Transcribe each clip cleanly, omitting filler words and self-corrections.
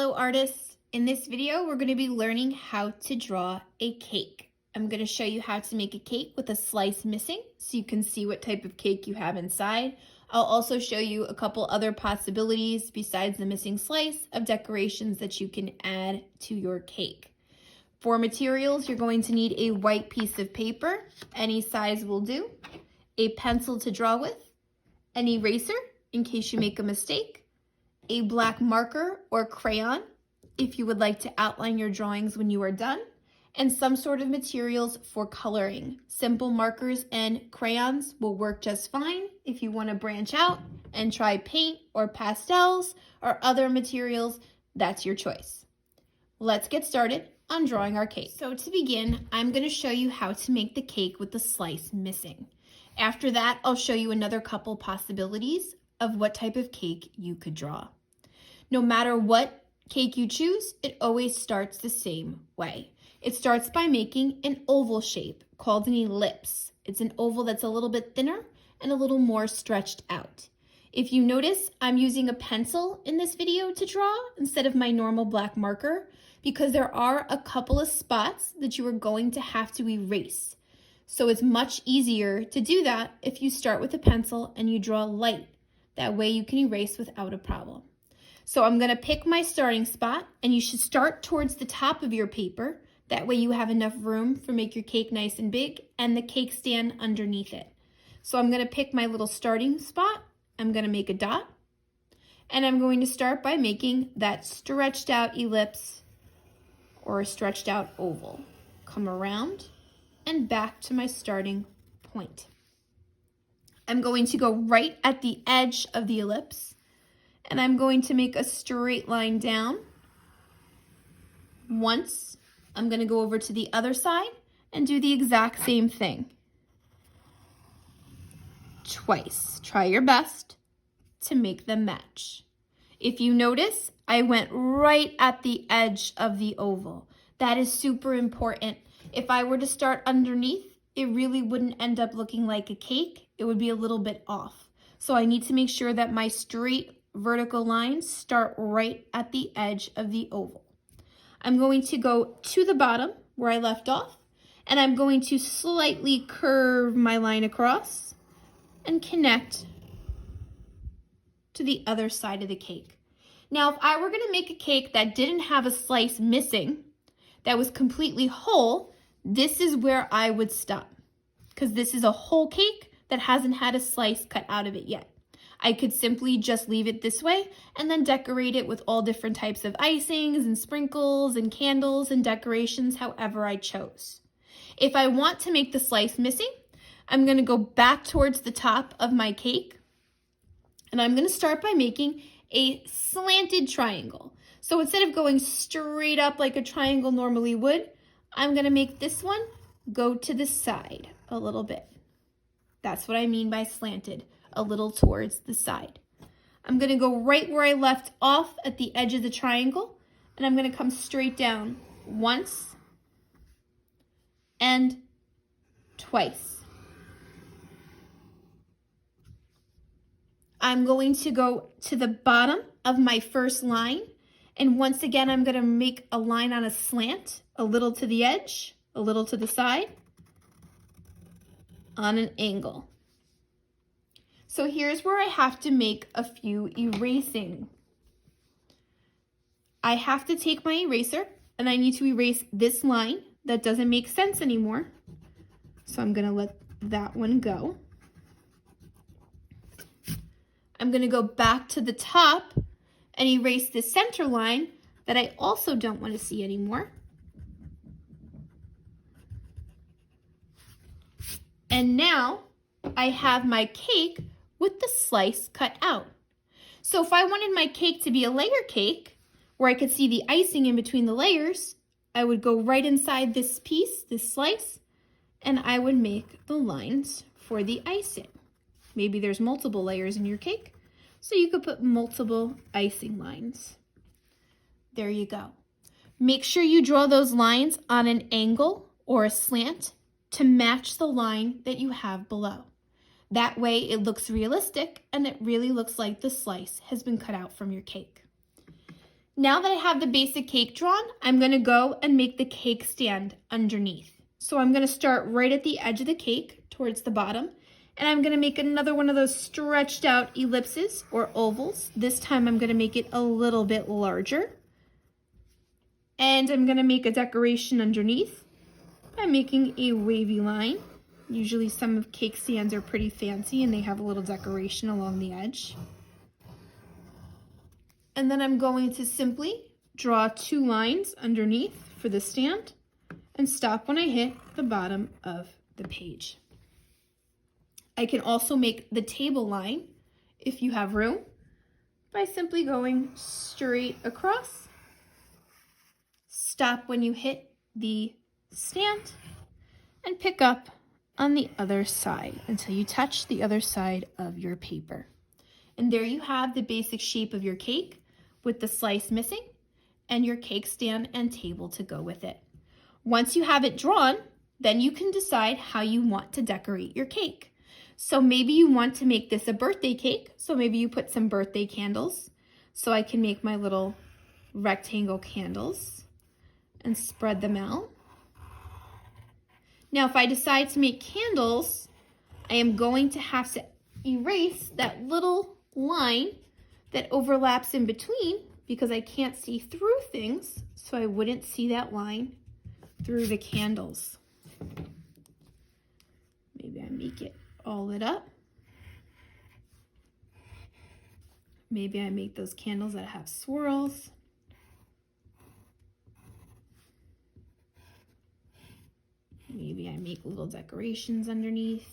Hello artists! In this video, we're going to be learning how to draw a cake. I'm going to show you how to make a cake with a slice missing so you can see what type of cake you have inside. I'll also show you a couple other possibilities besides the missing slice of decorations that you can add to your cake. For materials, you're going to need a white piece of paper, any size will do, a pencil to draw with, an eraser in case you make a mistake, a black marker or crayon if you would like to outline your drawings when you are done, and some sort of materials for coloring. Simple markers and crayons will work just fine. If you want to branch out and try paint or pastels or other materials, that's your choice. Let's get started on drawing our cake. So to begin, I'm going to show you how to make the cake with the slice missing. After that, I'll show you another couple possibilities of what type of cake you could draw. No matter what cake you choose, it always starts the same way. It starts by making an oval shape called an ellipse. It's an oval that's a little bit thinner and a little more stretched out. If you notice, I'm using a pencil in this video to draw instead of my normal black marker because there are a couple of spots that you are going to have to erase. So it's much easier to do that if you start with a pencil and you draw light. That way you can erase without a problem. So I'm going to pick my starting spot, and you should start towards the top of your paper. That way you have enough room for make your cake nice and big and the cake stand underneath it. So I'm going to pick my little starting spot. I'm going to make a dot, and I'm going to start by making that stretched out ellipse or a stretched out oval. Come around and back to my starting point. I'm going to go right at the edge of the ellipse, and I'm going to make a straight line down. Once, I'm going to go over to the other side and do the exact same thing. Twice. Try your best to make them match. If you notice, I went right at the edge of the oval. That is super important. If I were to start underneath, it really wouldn't end up looking like a cake. It would be a little bit off. So I need to make sure that my straight vertical lines start right at the edge of the oval. I'm going to go to the bottom where I left off, and I'm going to slightly curve my line across and connect to the other side of the cake. Now, if I were going to make a cake that didn't have a slice missing, that was completely whole, this is where I would stop, because this is a whole cake that hasn't had a slice cut out of it yet. I could simply just leave it this way and then decorate it with all different types of icings and sprinkles and candles and decorations however I chose. If I want to make the slice missing, I'm going to go back towards the top of my cake, and I'm going to start by making a slanted triangle. So instead of going straight up like a triangle normally would, I'm going to make this one go to the side a little bit. That's what I mean by slanted. A little towards the side. I'm going to go right where I left off at the edge of the triangle, and I'm going to come straight down once and twice. I'm going to go to the bottom of my first line, and once again I'm going to make a line on a slant, a little to the edge, a little to the side, on an angle. So here's where I have to make a few erasing. I have to take my eraser, and I need to erase this line that doesn't make sense anymore. So I'm going to let that one go. I'm going to go back to the top and erase the center line that I also don't want to see anymore. And now I have my cake with the slice cut out. So if I wanted my cake to be a layer cake, where I could see the icing in between the layers, I would go right inside this piece, this slice, and I would make the lines for the icing. Maybe there's multiple layers in your cake, so you could put multiple icing lines. There you go. Make sure you draw those lines on an angle or a slant to match the line that you have below. That way it looks realistic and it really looks like the slice has been cut out from your cake. Now that I have the basic cake drawn, I'm gonna go and make the cake stand underneath. So I'm gonna start right at the edge of the cake towards the bottom, and I'm gonna make another one of those stretched out ellipses or ovals. This time I'm gonna make it a little bit larger. And I'm gonna make a decoration underneath by making a wavy line. Usually some of cake stands are pretty fancy and they have a little decoration along the edge. And then I'm going to simply draw 2 lines underneath for the stand and stop when I hit the bottom of the page. I can also make the table line, if you have room, by simply going straight across. Stop when you hit the stand and pick up on the other side until you touch the other side of your paper. And there you have the basic shape of your cake with the slice missing and your cake stand and table to go with it. Once you have it drawn, then you can decide how you want to decorate your cake. So maybe you want to make this a birthday cake, so maybe you put some birthday candles. So I can make my little rectangle candles and spread them out. Now, if I decide to make candles, I am going to have to erase that little line that overlaps in between because I can't see through things, so I wouldn't see that line through the candles. Maybe I make it all lit up. Maybe I make those candles that have swirls. Maybe I make little decorations underneath.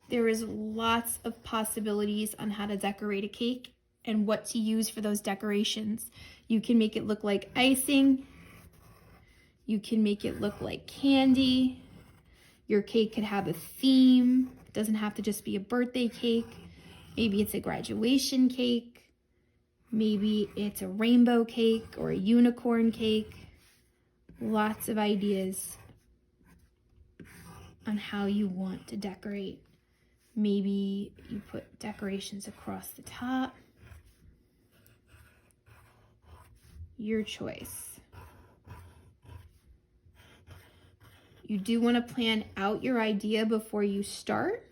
There is lots of possibilities on how to decorate a cake and what to use for those decorations. You can make it look like icing. You can make it look like candy. Your cake could have a theme. It doesn't have to just be a birthday cake. Maybe it's a graduation cake. Maybe it's a rainbow cake or a unicorn cake. Lots of ideas on how you want to decorate. Maybe you put decorations across the top. Your choice. You do want to plan out your idea before you start.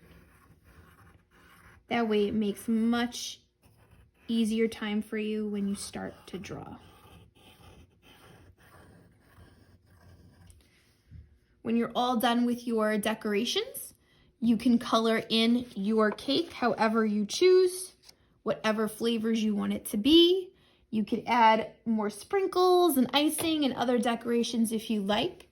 That way it makes much easier time for you when you start to draw. When you're all done with your decorations, you can color in your cake however you choose, whatever flavors you want it to be. You could add more sprinkles and icing and other decorations if you like.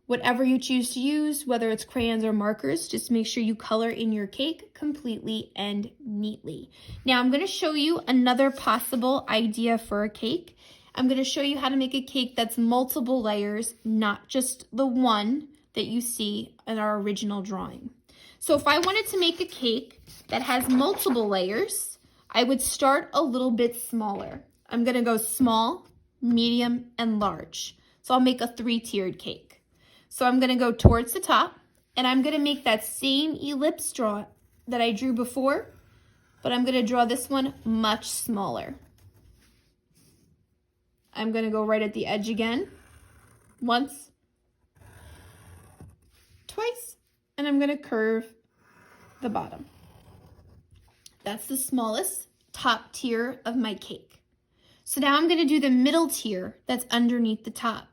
Whatever you choose to use, whether it's crayons or markers, just make sure you color in your cake completely and neatly. Now I'm going to show you another possible idea for a cake. I'm going to show you how to make a cake that's multiple layers, not just the one that you see in our original drawing. So if I wanted to make a cake that has multiple layers, I would start a little bit smaller. I'm going to go small, medium, and large. So I'll make a 3-tiered cake. So I'm going to go towards the top, and I'm going to make that same ellipse draw that I drew before, but I'm going to draw this one much smaller. I'm going to go right at the edge again, once, twice, and I'm going to curve the bottom. That's the smallest top tier of my cake. So now I'm going to do the middle tier that's underneath the top.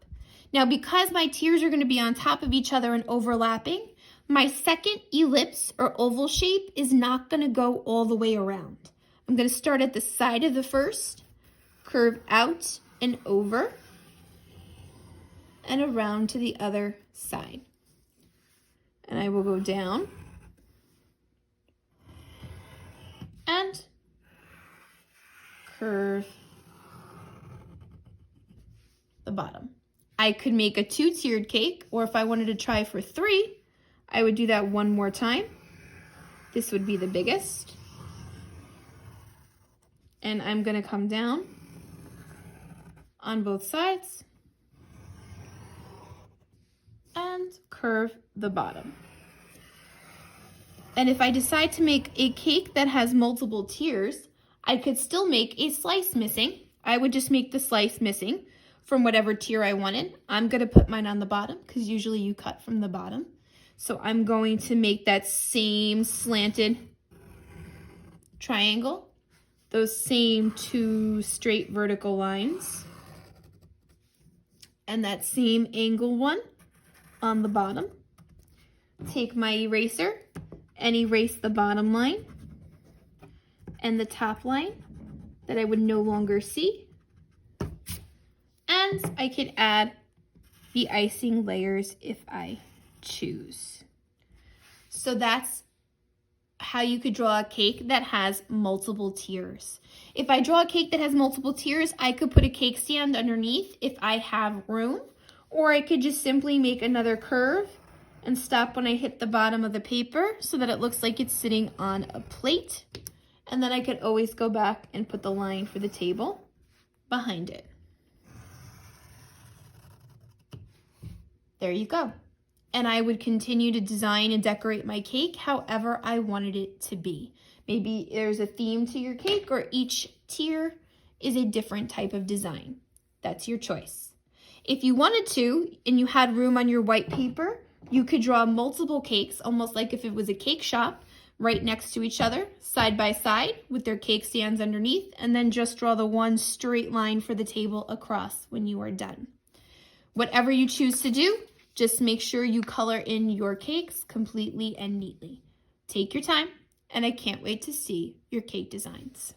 Now, because my tiers are going to be on top of each other and overlapping, my second ellipse or oval shape is not going to go all the way around. I'm going to start at the side of the first, curve out and over, and around to the other side. And I will go down and curve the bottom. I could make a 2-tiered cake, or if I wanted to try for 3, I would do that one more time. This would be the biggest. And I'm going to come down on both sides and curve the bottom. And if I decide to make a cake that has multiple tiers, I could still make a slice missing. I would just make the slice missing from whatever tier I wanted. I'm going to put mine on the bottom because usually you cut from the bottom. So I'm going to make that same slanted triangle, those same 2 straight vertical lines, and that same angle one on the bottom. Take my eraser and erase the bottom line and the top line that I would no longer see. And I could add the icing layers if I choose. So that's how you could draw a cake that has multiple tiers. If I draw a cake that has multiple tiers, I could put a cake stand underneath if I have room, or I could just simply make another curve and stop when I hit the bottom of the paper so that it looks like it's sitting on a plate. And then I could always go back and put the line for the table behind it. There you go. And I would continue to design and decorate my cake however I wanted it to be. Maybe there's a theme to your cake, or each tier is a different type of design. That's your choice. If you wanted to, and you had room on your white paper, you could draw multiple cakes, almost like if it was a cake shop, right next to each other, side by side, with their cake stands underneath, and then just draw the one straight line for the table across when you are done. Whatever you choose to do, just make sure you color in your cakes completely and neatly. Take your time, and I can't wait to see your cake designs.